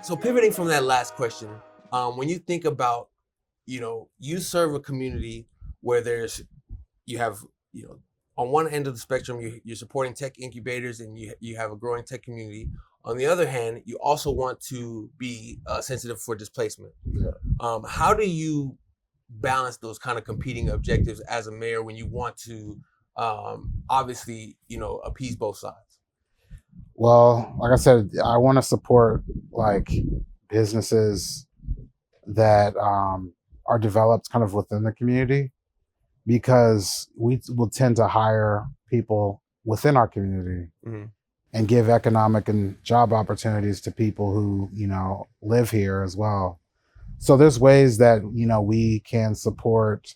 So pivoting from that last question, when you think about, you serve a community where you have, on one end of the spectrum, you're supporting tech incubators and you have a growing tech community. On the other hand, you also want to be sensitive for displacement. Yeah. How do you balance those kind of competing objectives as a mayor when you want to, obviously, appease both sides? Well, like I said, I want to support like businesses that are developed kind of within the community because we will tend to hire people within our community Mm-hmm. and give economic and job opportunities to people who, live here as well. So there's ways that, we can support,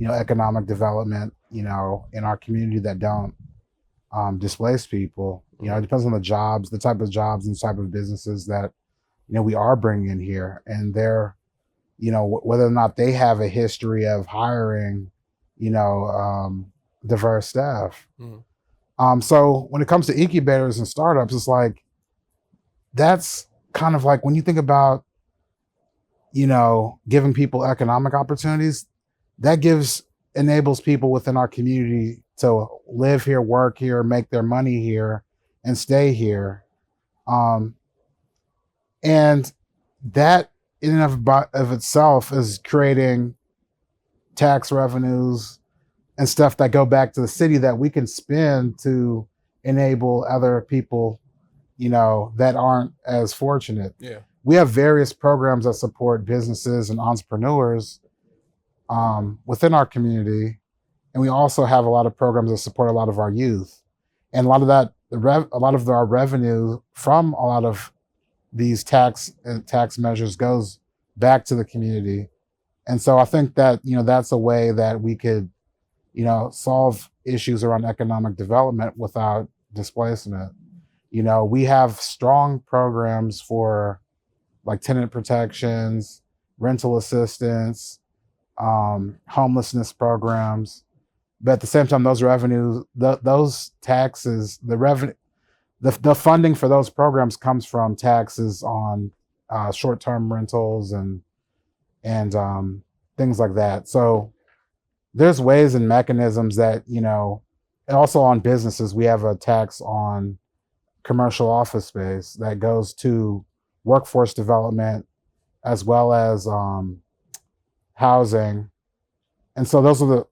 economic development, in our community that don't displace people. It depends on the jobs, the type of jobs and type of businesses that, we are bringing in here. And they're, whether or not they have a history of hiring, diverse staff. So when it comes to incubators and startups, it's like, that's kind of like when you think about, giving people economic opportunities, that enables people within our community to live here, work here, make their money here, and stay here. And that in and of itself is creating tax revenues and stuff that go back to the city that we can spend to enable other people, that aren't as fortunate. Yeah. We have various programs that support businesses and entrepreneurs within our community. And we also have a lot of programs that support a lot of our youth. And a lot of that, a lot of our revenue from a lot of these tax measures goes back to the community. And so I think that, that's a way that we could, solve issues around economic development without displacement. We have strong programs for like tenant protections, rental assistance, homelessness programs. But at the same time, those revenues, those taxes, the funding for those programs comes from taxes on short-term rentals and things like that. So there's ways and mechanisms that, and also on businesses, we have a tax on commercial office space that goes to workforce development as well as housing. And so those are the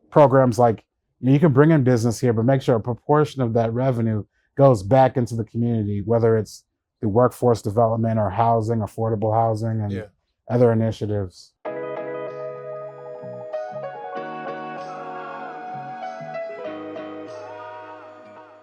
programs like, you can bring in business here, but make sure a proportion of that revenue goes back into the community, whether it's the workforce development or housing, affordable housing, and other initiatives.